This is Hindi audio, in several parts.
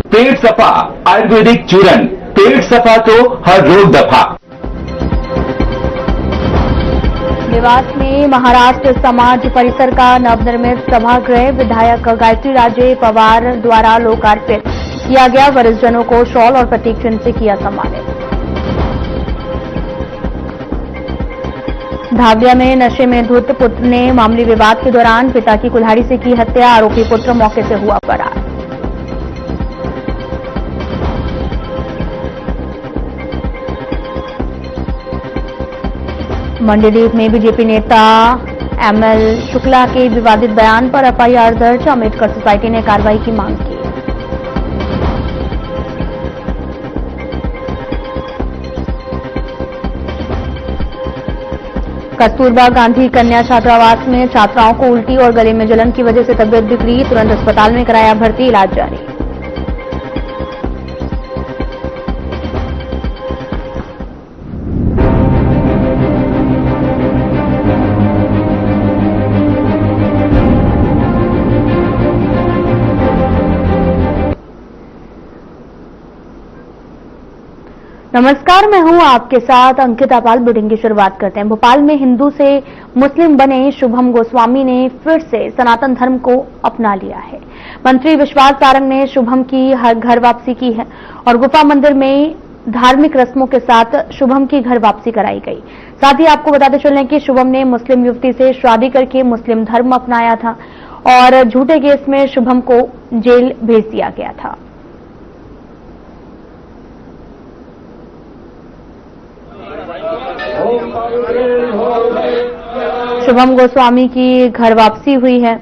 पेट सफा आयुर्वेदिक चूरन, पेट सफा तो हर रोग दफा। देवास में महाराष्ट्र समाज परिसर का नवनिर्मित सभागृह विधायक गायत्री राजे पवार द्वारा लोकार्पित किया गया। वरिष्ठ जनों को शॉल और प्रतीक चिन्ह से किया सम्मानित। धाविया में नशे में धुत पुत्र ने मामूली विवाद के दौरान पिता की कुल्हाड़ी से की हत्या। आरोपी पुत्र मौके से हुआ फरार। मंडीदीप में बीजेपी नेता एमएल शुक्ला के विवादित बयान पर एफआईआर दर्ज। अम्बेडकर सोसाइटी ने कार्रवाई की मांग की। कस्तूरबा गांधी कन्या छात्रावास में छात्राओं को उल्टी और गले में जलन की वजह से तबियत बिगड़ी। तुरंत अस्पताल में कराया भर्ती, इलाज जारी। नमस्कार, मैं हूं आपके साथ अंकिता पाल। बुलेटिन की शुरुआत करते हैं। भोपाल में हिंदू से मुस्लिम बने शुभम गोस्वामी ने फिर से सनातन धर्म को अपना लिया है। मंत्री विश्वास सारंग ने शुभम की घर वापसी की है और गुफा मंदिर में धार्मिक रस्मों के साथ शुभम की घर वापसी कराई गई। साथ ही आपको बताते चलें कि शुभम ने मुस्लिम युवती से शादी करके मुस्लिम धर्म अपनाया था और झूठे केस में शुभम को जेल भेज दिया गया था। शुभम गोस्वामी की घर वापसी हुई है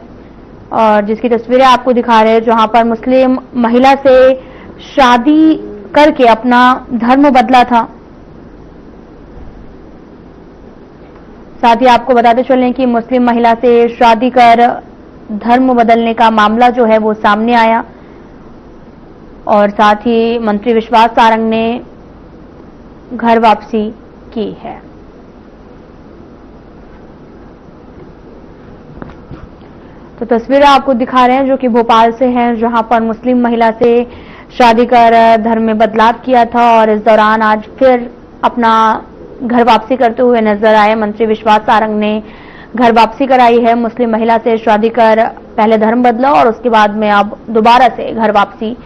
और जिसकी तस्वीरें आपको दिखा रहे हैं, जहां पर मुस्लिम महिला से शादी करके अपना धर्म बदला था। साथ ही आपको बताते चलें कि मुस्लिम महिला से शादी कर धर्म बदलने का मामला जो है वो सामने आया और साथ ही मंत्री विश्वास सारंग ने घर वापसी की है। तो तस्वीरें आपको दिखा रहे हैं जो कि भोपाल से हैं, जहां पर मुस्लिम महिला से शादी कर धर्म में बदलाव किया था और इस दौरान आज फिर अपना घर वापसी करते हुए नजर आए। मंत्री विश्वास सारंग ने घर वापसी कराई है। मुस्लिम महिला से शादी कर पहले धर्म बदला और उसके बाद में अब दोबारा से घर वापसी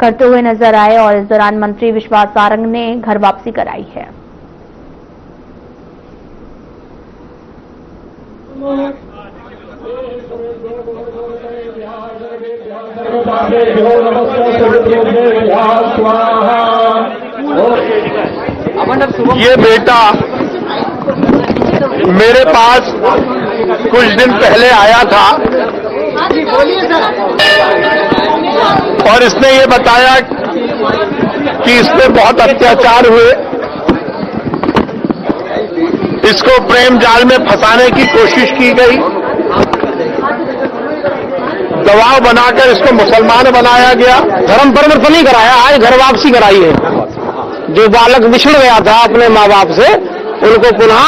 करते हुए नजर आए और इस दौरान मंत्री विश्वास सारंग ने घर वापसी कराई है। ये बेटा मेरे पास कुछ दिन पहले आया था और इसने ये बताया कि इस पे बहुत अत्याचार हुए, इसको प्रेम जाल में फंसाने की कोशिश की गई, दबाव बनाकर इसको मुसलमान बनाया गया। धर्म परिवर्तन नहीं कराया, आज घर वापसी कराई है। जो बालक बिछड़ गया था अपने माँ बाप से, उनको पुनः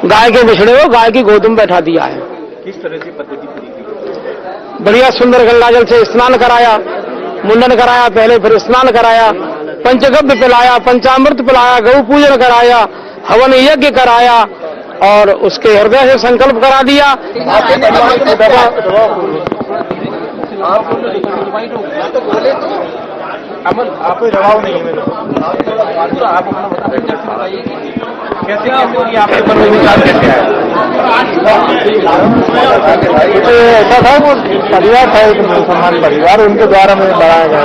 गाय के बिछड़े को गाय की गोद में बैठा दिया है। किस तरह की पद्धति थी? बढ़िया सुंदर गंगा जल से स्नान कराया, मुंडन कराया, पहले फिर स्नान कराया, पंचगव्य पिलाया, पंचामृत पिलाया, गौ पूजन कराया, हवन यज्ञ कराया और उसके हृदय से संकल्प करा दिया। अमन, आप कोई दबाव नहीं है मेरे आप कैसे आपके पर विचार कैसे आया? ऐसा था वो परिवार था, एक मुसलमान परिवार, उनके द्वारा मैं बढ़ाया गया।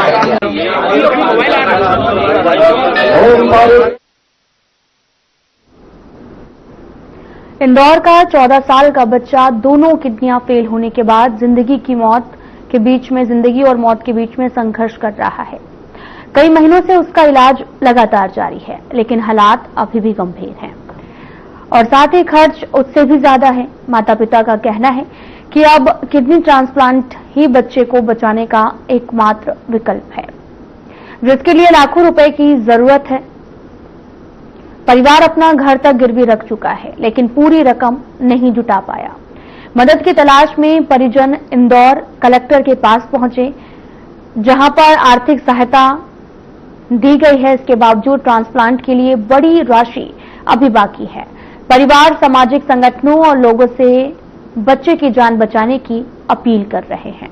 इंदौर का 14 साल का बच्चा दोनों किडनियां फेल होने के बाद जिंदगी और मौत के बीच में संघर्ष कर रहा है। कई महीनों से उसका इलाज लगातार जारी है, लेकिन हालात अभी भी गंभीर हैं और साथ ही खर्च उससे भी ज्यादा है। माता पिता का कहना है कि अब किडनी ट्रांसप्लांट ही बच्चे को बचाने का एकमात्र विकल्प है, जिसके लिए लाखों रुपए की जरूरत है। परिवार अपना घर तक गिरवी रख चुका है, लेकिन पूरी रकम नहीं जुटा पाया। मदद की तलाश में परिजन इंदौर कलेक्टर के पास पहुंचे, जहां पर आर्थिक सहायता दी गई है। इसके बावजूद ट्रांसप्लांट के लिए बड़ी राशि अभी बाकी है। परिवार सामाजिक संगठनों और लोगों से बच्चे की जान बचाने की अपील कर रहे हैं।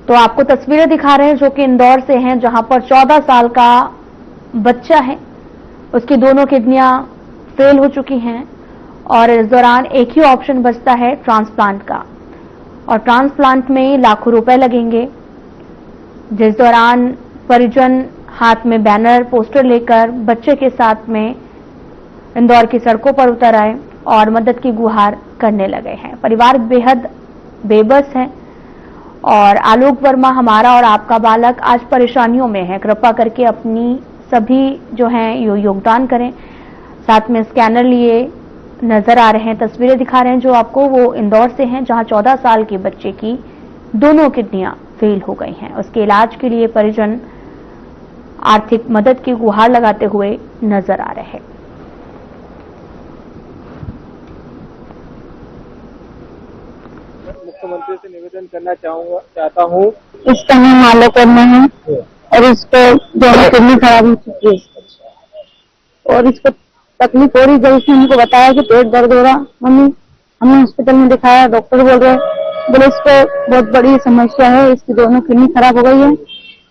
तो आपको तस्वीरें दिखा रहे हैं जो कि इंदौर से हैं, जहां पर 14 साल का बच्चा है, उसकी दोनों किडनियां फेल हो चुकी हैं और इस दौरान एक ही ऑप्शन बचता है ट्रांसप्लांट का, और ट्रांसप्लांट में लाखों रुपए लगेंगे। जिस दौरान परिजन हाथ में बैनर पोस्टर लेकर बच्चे के साथ में इंदौर की सड़कों पर उतर आए और मदद की गुहार करने लगे हैं। परिवार बेहद बेबस है और आलोक वर्मा हमारा और आपका बालक आज परेशानियों में है। कृपा करके अपनी सभी जो हैं योगदान करें। साथ में स्कैनर लिए नजर आ रहे हैं, तस्वीरें दिखा रहे हैं जो आपको, वो इंदौर से हैं, जहां 14 साल के बच्चे की दोनों किडनियां फेल हो गई हैं। उसके इलाज के लिए परिजन आर्थिक मदद की गुहार लगाते हुए नजर आ रहे हैं। मुख्यमंत्री से निवेदन करना चाहता हूँ। इसका नाम आलोक वर्मा है और इसको दोनों किडनी खराब हो चुकी है और इसको तकलीफ हो रही। जब उसने हमको बताया कि पेट दर्द हो रहा, मम्मी हमने हॉस्पिटल में दिखाया, डॉक्टर बोल रहे बोले इसको बहुत बड़ी समस्या है, इसकी दोनों किडनी खराब हो गई है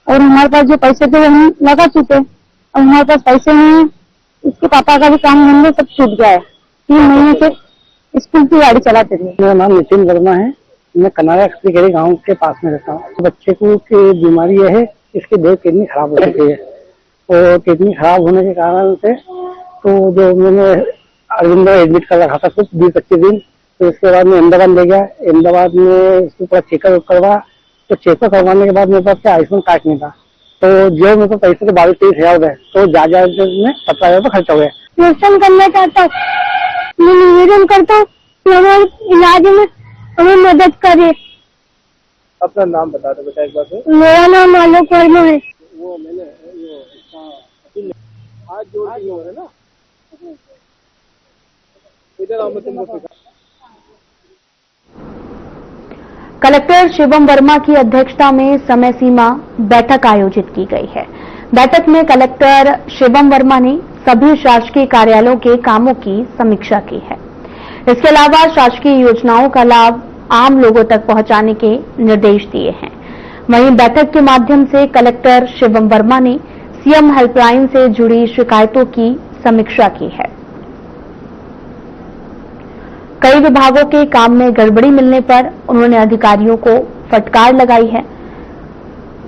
और हमारे पास जो पैसे थे वो हम लगा चुके, और हमारे पास पैसे नहीं है। इसके पापा का भी काम धंधे सब छूट गया है। 3 महीने से स्कूल की गाड़ी चलाते थे। मेरा नाम नितिन वर्मा है, मैं कनारा एक्सप्री गांव के पास में रहता हूँ। बच्चे को की बीमारी है, इसकी 2 किडनी खराब हो चुकी है और किडनी खराब होने के कारण से तो जो मैंने अरविंद एडमिट कर रखा था कुछ 20-25 दिन, तो उसके बाद में अहमदाबाद ले गया। अहमदाबाद में उसको पूरा चेकअप करवा, तो चेकअप करवाने के बाद मेरे पास क्या आयुष्मान कार्ड नहीं था, तो जो मेरे को पैसे तो 22-23 हजार गए, तो जा में 17 हजार खर्च हो गए। क्वेश्चन करना चाहता हूँ, मैं निवेदन करता हूँ कि हमारे इलाज में हमें मदद करे। अपना नाम बता दो बेटा एक बार से। मेरा नाम आलोक वर्मा है। वो मैंने आज जोड़ दिए हो रहे ना, इधर आओ मैं तुमको सिखा। कलेक्टर शिवम वर्मा की अध्यक्षता में समय सीमा बैठक आयोजित की गई है। बैठक में कलेक्टर शिवम वर्मा ने सभी शासकीय कार्यालयों के कामों की समीक्षा की है। इसके अलावा शासकीय योजनाओं का लाभ आम लोगों तक पहुंचाने के निर्देश दिए हैं। वहीं बैठक के माध्यम से कलेक्टर शिवम वर्मा ने सीएम हेल्पलाइन से जुड़ी शिकायतों की समीक्षा की है। कई विभागों के काम में गड़बड़ी मिलने पर उन्होंने अधिकारियों को फटकार लगाई है।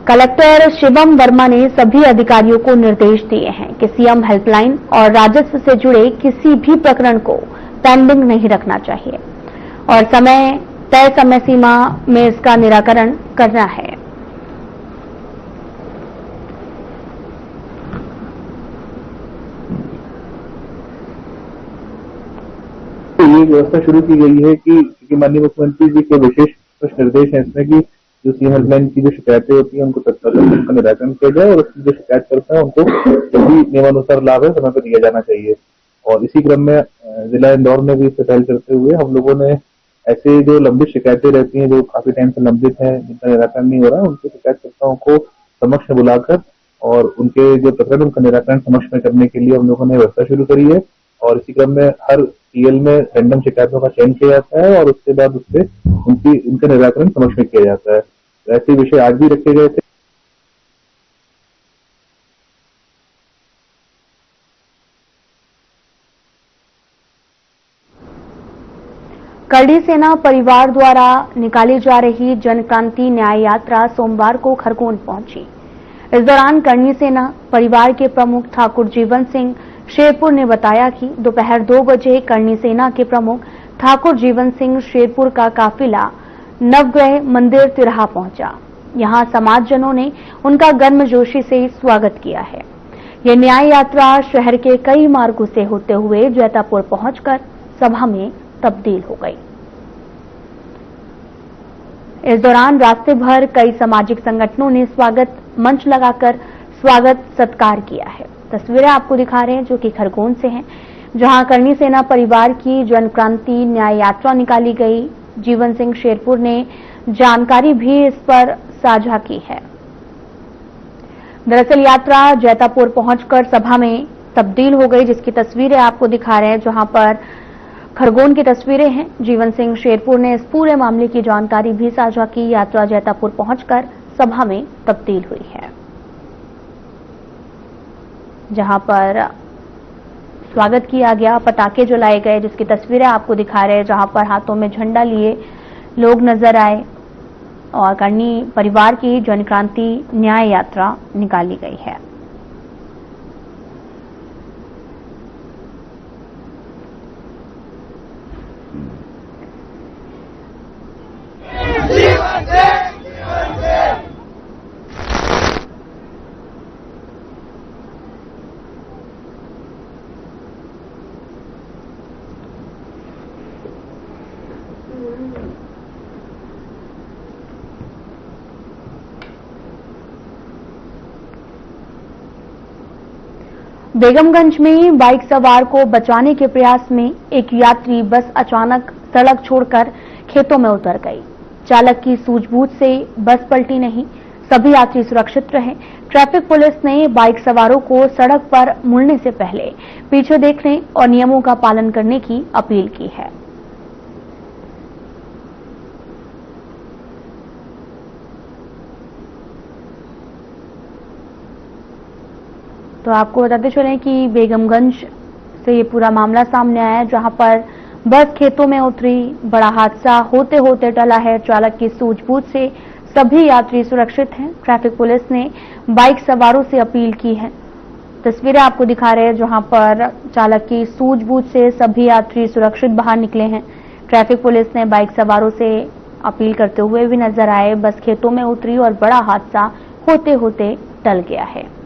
कलेक्टर शिवम वर्मा ने सभी अधिकारियों को निर्देश दिए हैं कि सीएम हेल्पलाइन और राजस्व से जुड़े किसी भी प्रकरण को पेंडिंग नहीं रखना चाहिए और तय समय सीमा में इसका निराकरण करना है। ये व्यवस्था शुरू की गई है कि माननीय मुख्यमंत्री जी के विशेष कुछ निर्देश हैं इसमें कि जो सीएम हेल्पलाइन की जो शिकायतें होती हैं उनको तत्काल उनका निराकरण किया जाए और उसकी जो शिकायत करता है उनको सभी नियमानुसार लाभ है समय पर दिया जाना चाहिए। और इसी क्रम में जिला इंदौर में भी इसे पहल करते हुए हम लोगों ने ऐसे जो लंबित शिकायतें रहती हैं, जो काफी टाइम से लंबित है, जिनका निराकरण नहीं हो रहा है, उनके शिकायतकर्ताओं को समक्ष में बुलाकर और उनके जो प्रकरण उनका निराकरण समक्ष में करने के लिए हम लोगों ने व्यवस्था शुरू करी है। और इसी क्रम में हर सीएल में रैंडम शिकायतों का चयन किया जाता है और उसके बाद उससे उनका निराकरण समक्ष में किया जाता है। ऐसे विषय आज भी रखे गए थे। करणी सेना परिवार द्वारा निकाली जा रही जनक्रांति न्याय यात्रा सोमवार को खरगोन पहुंची। इस दौरान करणी सेना परिवार के प्रमुख ठाकुर जीवन सिंह शेरपुर ने बताया कि दोपहर 2 बजे करणी सेना के प्रमुख ठाकुर जीवन सिंह शेरपुर का काफिला नवग्रह मंदिर तिराहा पहुंचा। यहां समाजजनों ने उनका गर्मजोशी से स्वागत किया है। यह न्याय यात्रा शहर के कई मार्गों से होते हुए जैतापुर पहुंचकर सभा में तब्दील हो गई। इस दौरान रास्ते भर कई सामाजिक संगठनों ने स्वागत मंच लगाकर स्वागत सत्कार किया है। तस्वीरें आपको दिखा रहे हैं जो कि खरगोन से हैं, जहां करनी सेना परिवार की जन क्रांति न्याय यात्रा निकाली गई। जीवन सिंह शेरपुर ने जानकारी भी इस पर साझा की है। दरअसल यात्रा जैतापुर पहुंचकर सभा में तब्दील हो गई, जिसकी तस्वीरें आपको दिखा रहे हैं, जहां पर खरगोन की तस्वीरें हैं। जीवन सिंह शेरपुर ने इस पूरे मामले की जानकारी भी साझा की। यात्रा जैतापुर पहुंचकर सभा में तब्दील हुई है, जहां पर स्वागत किया गया, पटाखे जलाए गए, जिसकी तस्वीरें आपको दिखा रहे हैं, जहां पर हाथों में झंडा लिए लोग नजर आए और करनी परिवार की जन क्रांति न्याय यात्रा निकाली गई है। बेगमगंज में बाइक सवार को बचाने के प्रयास में एक यात्री बस अचानक सड़क छोड़कर खेतों में उतर गई। चालक की सूझबूझ से बस पलटी नहीं, सभी यात्री सुरक्षित रहे। ट्रैफिक पुलिस ने बाइक सवारों को सड़क पर मुड़ने से पहले पीछे देखने और नियमों का पालन करने की अपील की है। तो आपको बताते चलें कि बेगमगंज से ये पूरा मामला सामने आया है, जहां पर बस खेतों में उतरी, बड़ा हादसा होते होते टला है। चालक की सूझबूझ से सभी यात्री सुरक्षित हैं। ट्रैफिक पुलिस ने बाइक सवारों से अपील की है। तस्वीरें आपको दिखा रहे हैं, जहां पर चालक की सूझबूझ से सभी यात्री सुरक्षित बाहर निकले हैं। ट्रैफिक पुलिस ने बाइक सवारों से अपील करते हुए भी नजर आए। बस खेतों में उतरी और बड़ा हादसा होते होते टल गया है।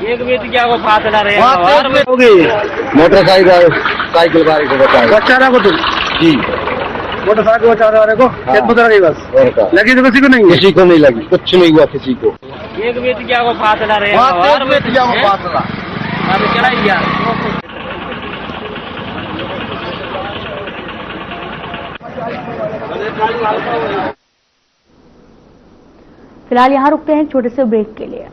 एक व्यक्ति क्या वो फासला रहे मोटरसाइकिल साइकिल वाले को बताया बच्चा रहा को तुम जी, मोटरसाइकिल बचा रहे को खेत में उतर गई बस। और का लगी तो किसी को नहीं है? किसी को नहीं लगी, कुछ नहीं हुआ किसी को। एक व्यक्ति क्या वो फासला रहे चढ़ाई गया। फिलहाल यहां रुकते हैं छोटे से ब्रेक के लिए।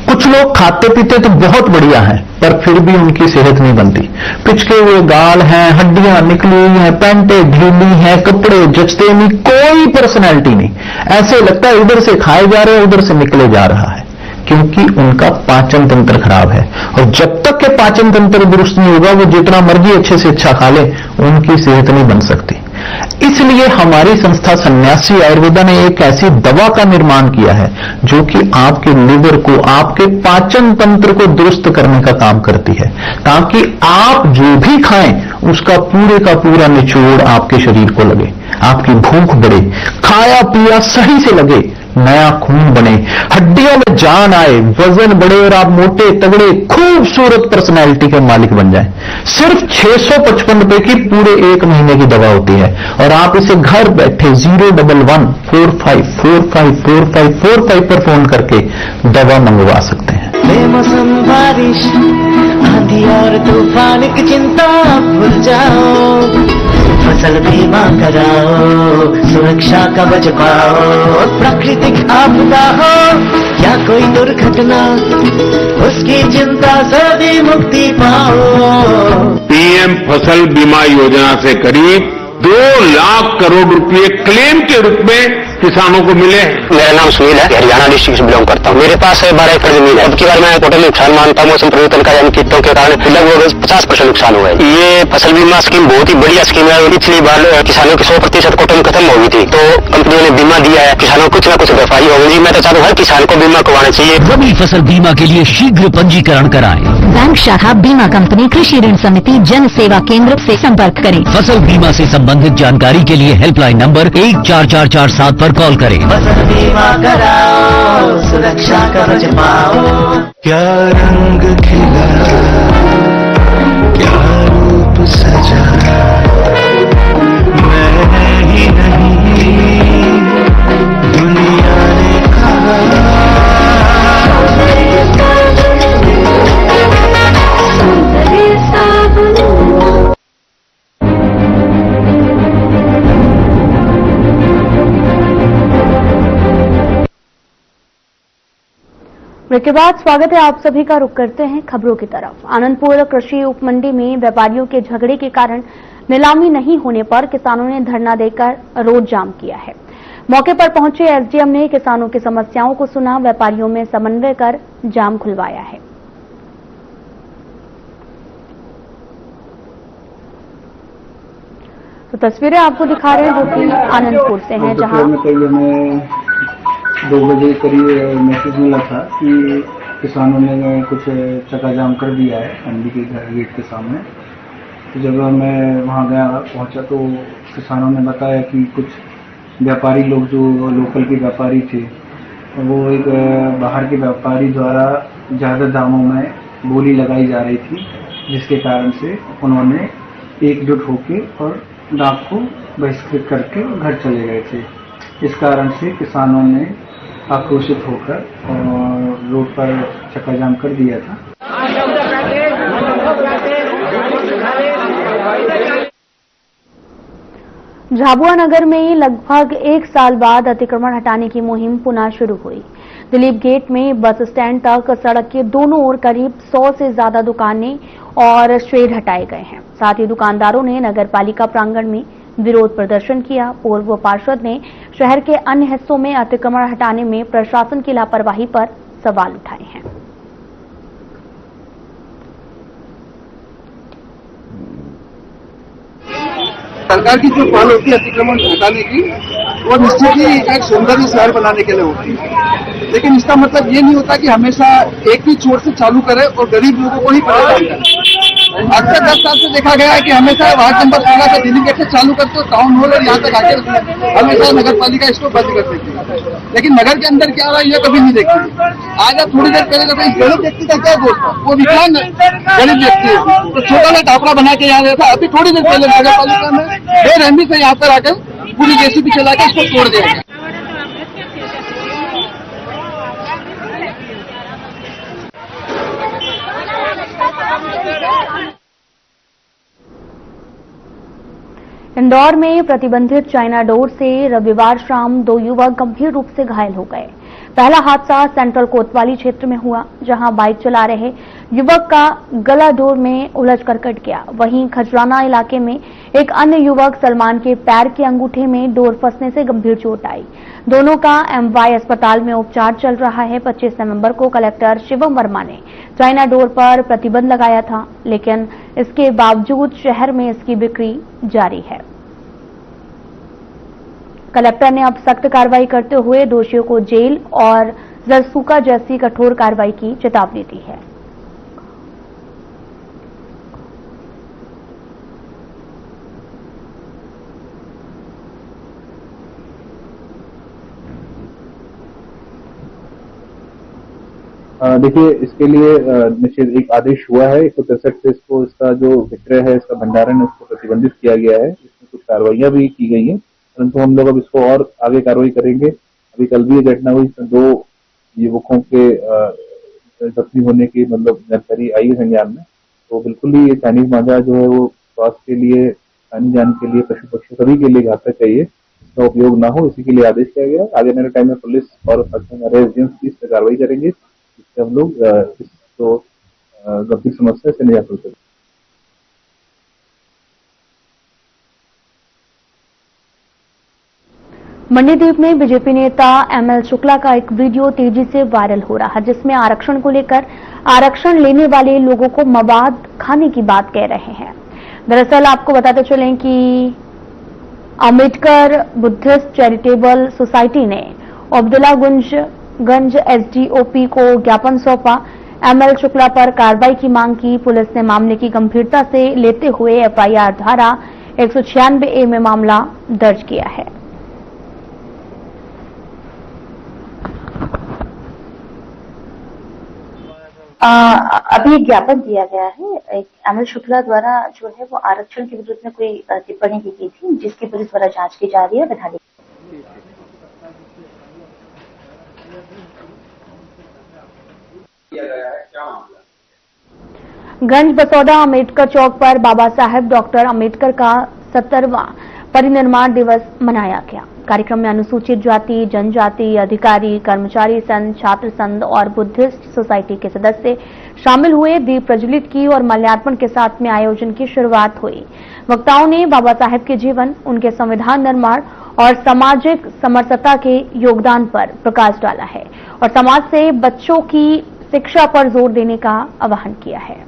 कुछ लोग खाते पीते तो बहुत बढ़िया हैं, पर फिर भी उनकी सेहत नहीं बनती। पिचके हुए गाल हैं, हड्डियां निकली हुई हैं, पैंटें ढीली हैं, कपड़े जचते नहीं, कोई पर्सनैलिटी नहीं। ऐसे लगता है इधर से खाए जा रहे हैं, उधर से निकले जा रहा है, क्योंकि उनका पाचन तंत्र खराब है। और जब तक के पाचन तंत्र दुरुस्त नहीं होगा, वो जितना मर्जी अच्छे से अच्छा खा ले, उनकी सेहत नहीं बन सकती। इसलिए हमारी संस्था सन्यासी आयुर्वेदा ने एक ऐसी दवा का निर्माण किया है जो कि आपके लिवर को, आपके पाचन तंत्र को दुरुस्त करने का काम करती है, ताकि आप जो भी खाएं उसका पूरे का पूरा निचोड़ आपके शरीर को लगे, आपकी भूख बढ़े, खाया पिया सही से लगे, नया खून बने, हड्डियों में जान आए, वजन बढ़े और आप मोटे तगड़े खूबसूरत पर्सनैलिटी के मालिक बन जाएं। सिर्फ 655 रुपए की पूरे 1 महीने की दवा होती है और आप इसे घर बैठे 01145454545 पर फोन करके दवा मंगवा सकते हैं। बेमौसम बारिश, आंधी और तूफान की चिंता भूल जाओ, फसल बीमा कराओ, सुरक्षा कवच पाओ। प्राकृतिक आपदा हो या कोई दुर्घटना, उसकी चिंता से भी मुक्ति पाओ। पीएम फसल बीमा योजना से करीब 2 लाख करोड़ रुपए क्लेम के रूप में किसानों को मिले। मेरा नाम सुनील है, हरियाणा डिस्ट्रिक्ट से बिलोंग करता हूँ। मेरे पास 12 एकड़ जमीन है। अब की बार मैं टोटल नुकसान मानता हूँ मौसम परिवर्तन का यानी कीटों के कारण लगभग 50% नुकसान हुआ है। ये फसल बीमा स्कीम बहुत ही बढ़िया स्कीम है। पिछली बार किसानों की 100% कॉटन खत्म हो गई थी, तो कंपनियों ने बीमा दिया है, किसानों को कुछ न कुछ भरपाई होगी। मैं तो चाहता हूँ हर किसान को बीमा करवाना चाहिए। रबी फसल बीमा के लिए शीघ्र पंजीकरण कराएं। बैंक शाखा, बीमा कंपनी, कृषि ऋण समिति, जन सेवा केंद्र से संपर्क करें। फसल बीमा से संबंधित जानकारी के लिए हेल्पलाइन नंबर 14447 पर कॉल करें। फसल बीमा कराओ, सुरक्षा कवच पाओ। क्या रंग खिला, क्या रूप सजा, मैंने ही नहीं दुनिया ने कहा। ब्रेक के बाद स्वागत है आप सभी का। रुक करते हैं खबरों की तरफ। आनंदपुर कृषि उपमंडी में व्यापारियों के झगड़े के कारण नीलामी नहीं होने पर किसानों ने धरना देकर रोड जाम किया है। मौके पर पहुंचे एसडीएम ने किसानों की समस्याओं को सुना, व्यापारियों में समन्वय कर जाम खुलवाया है। तो तस्वीरें आपको दिखा रहे हैं जो कि आनंदपुर से हैं, जहां 2 बजे करीब मैसेज मिला था कि किसानों ने कुछ चक्का जाम कर दिया है मंडी के गेट के सामने। तो जब मैं वहां गया, पहुंचा तो किसानों ने बताया कि कुछ व्यापारी लोग जो लोकल के व्यापारी थे, वो एक बाहर के व्यापारी द्वारा ज़्यादा दामों में बोली लगाई जा रही थी, जिसके कारण से उन्होंने एकजुट होकर और डाक को बहिष्कृत करके घर चले गए थे। इस कारण से किसानों ने आक्रोशित होकर रोड पर चक्का जाम कर दिया था। झाबुआ नगर में लगभग 1 साल बाद अतिक्रमण हटाने की मुहिम पुनः शुरू हुई। दिलीप गेट में बस स्टैंड तक सड़क के दोनों ओर करीब 100 से ज्यादा दुकानें और शेड हटाए गए हैं। साथ ही दुकानदारों ने नगर पालिका प्रांगण में विरोध प्रदर्शन किया। पूर्व पार्षद ने शहर के अन्य हिस्सों में अतिक्रमण हटाने में प्रशासन की लापरवाही पर सवाल उठाए हैं। सरकार की जो पहल होती है अतिक्रमण हटाने की, वो निश्चित ही एक सौंदर्य शहर बनाने के लिए होती है, लेकिन इसका मतलब ये नहीं होता कि हमेशा एक ही छोर से चालू करे और गरीब लोगों को ही परेशान करे। अक्सर 10 साल से देखा गया है कि हमेशा वार्ड नंबर 16 से दिल्ली गेट से चालू करते हो टाउन हॉल और यहाँ तक आके हमेशा नगर पालिका इसको बंद कर देती है, लेकिन नगर के अंदर क्या रहा है ये कभी नहीं देखी। आज आप थोड़ी देर पहले इस गरीब व्यक्ति का क्या दोस्त था, वो विकलांग गरीब व्यक्ति है, तो छोटा सा टापरा बना के यहाँ रहता। अभी थोड़ी देर पहले नगर पालिका में बेरहमी से यहाँ पर आकर पूरी जेसीबी चला के इसको तोड़ दिया। इंदौर में प्रतिबंधित चाइना डोर से रविवार शाम 2 युवक गंभीर रूप से घायल हो गए। पहला हादसा सेंट्रल कोतवाली क्षेत्र में हुआ, जहां बाइक चला रहे युवक का गला डोर में उलझकर कट गया। वहीं खजराना इलाके में एक अन्य युवक सलमान के पैर के अंगूठे में डोर फंसने से गंभीर चोट आई। दोनों का एमवाई अस्पताल में उपचार चल रहा है। 25 नवंबर को कलेक्टर शिवम वर्मा ने चाइना डोर पर प्रतिबंध लगाया था, लेकिन इसके बावजूद शहर में इसकी बिक्री जारी है। कलेक्टर ने अब सख्त कार्रवाई करते हुए दोषियों को जेल और जरसूखा जैसी कठोर कार्रवाई की चेतावनी दी है। देखिए, इसके लिए निश्चित एक आदेश हुआ है 163 से इसको इसका जो विक्रय है, इसका भंडारण है, उसको प्रतिबंधित किया गया है। इसमें कुछ कार्रवाइयां भी की गई हैं, परंतु हम लोग अब इसको और आगे कार्रवाई करेंगे। अभी कल भी ये घटना हुई, इसमें 2 युवकों के जख्मी होने की मतलब जानकारी आई है संज्ञान में। तो बिल्कुल ही ये चाइनीज मांझा जो है वो स्वास्थ्य के लिए, जानी जान के लिए, पशु पक्षी सभी के लिए घातक है, इसका उपयोग ना हो, इसी के लिए आदेश किया गया। आगे आने टाइम में पुलिस और हमारे एजेंसी इस पर कार्रवाई करेंगे, जिससे हम लोग इस गंभीर समस्या से निजात हो सके। मंडीदीप में बीजेपी नेता एमएल शुक्ला का एक वीडियो तेजी से वायरल हो रहा है, जिसमें आरक्षण को लेकर आरक्षण लेने वाले लोगों को मवाद खाने की बात कह रहे हैं। दरअसल आपको बताते चलें कि अम्बेडकर बुद्धिस्ट चैरिटेबल सोसाइटी ने अब्दुल्लागंज एसडीओपी को ज्ञापन सौंपा। एमएल शुक्ला पर कार्रवाई की मांग की। पुलिस ने मामले की गंभीरता से लेते हुए एफआईआर धारा 196A में मामला दर्ज किया है। अभी एक ज्ञापन दिया गया है। एक एमएल शुक्ला द्वारा जो है वो आरक्षण के विरुद्ध में कोई टिप्पणी की थी, जिसकी पुलिस द्वारा जांच की जा रही है। बता गंज बसौदा अम्बेडकर चौक पर बाबा साहेब डॉक्टर अम्बेडकर का 70वां परिनिर्वाण दिवस मनाया गया। कार्यक्रम में अनुसूचित जाति, जनजाति, अधिकारी, कर्मचारी संघ, छात्र संघ और बुद्धिस्ट सोसाइटी के सदस्य शामिल हुए। दीप प्रज्वलित की और माल्यार्पण के साथ में आयोजन की शुरुआत हुई। वक्ताओं ने बाबा साहेब के जीवन, उनके संविधान निर्माण और सामाजिक समरसता के योगदान पर प्रकाश डाला है और समाज से बच्चों की शिक्षा पर जोर देने का आह्वान किया है।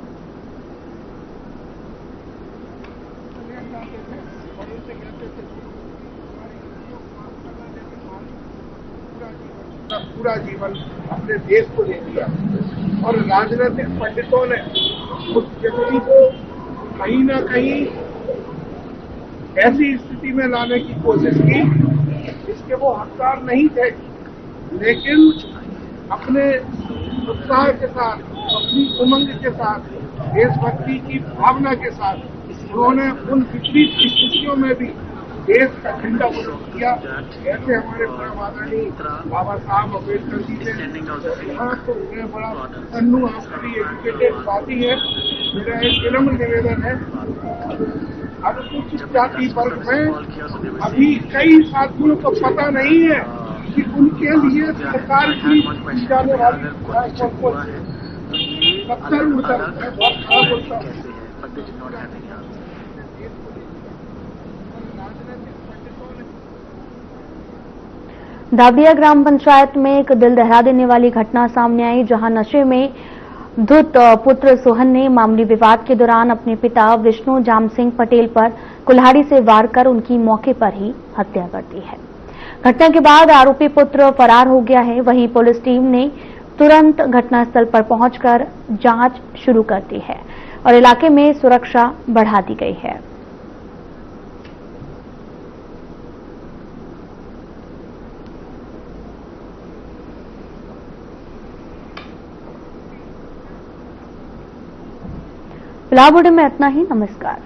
पूरा जीवन अपने देश को दे दिया और राजनीतिक पंडितों ने उस व्यक्ति को कहीं ना कहीं ऐसी स्थिति में लाने की कोशिश की जिसके वो हकदार नहीं थे, लेकिन अपने उत्साह के साथ, अपनी उमंग के साथ, देशभक्ति की भावना के साथ उन्होंने उन विपरीत स्थितियों में भी देश का झंडा बुलंद किया। ऐसे हमारे परम आदरणीय बाबा साहब अम्बेडकर जी ने यहाँ तो उन्हें बड़ा तन्नू आपकी एजुकेटेड साथी है। मेरा एक विनम्र निवेदन है, अनुसूचित जाति वर्ग में अभी कई साथियों को पता नहीं है कि उनके लिए सरकार की जाने वाली 70 बहुत खराब होता है। दादिया ग्राम पंचायत में एक दिल दहला देने वाली घटना सामने आई, जहां नशे में धुत पुत्र सोहन ने मामूली विवाद के दौरान अपने पिता विष्णु जाम सिंह पटेल पर कुल्हाड़ी से वार कर उनकी मौके पर ही हत्या कर दी है। घटना के बाद आरोपी पुत्र फरार हो गया है। वहीं पुलिस टीम ने तुरंत घटनास्थल पर पहुंचकर जांच शुरू कर दी है और इलाके में सुरक्षा बढ़ा दी गई है। फिलहाल वीडियो में इतना ही। नमस्कार।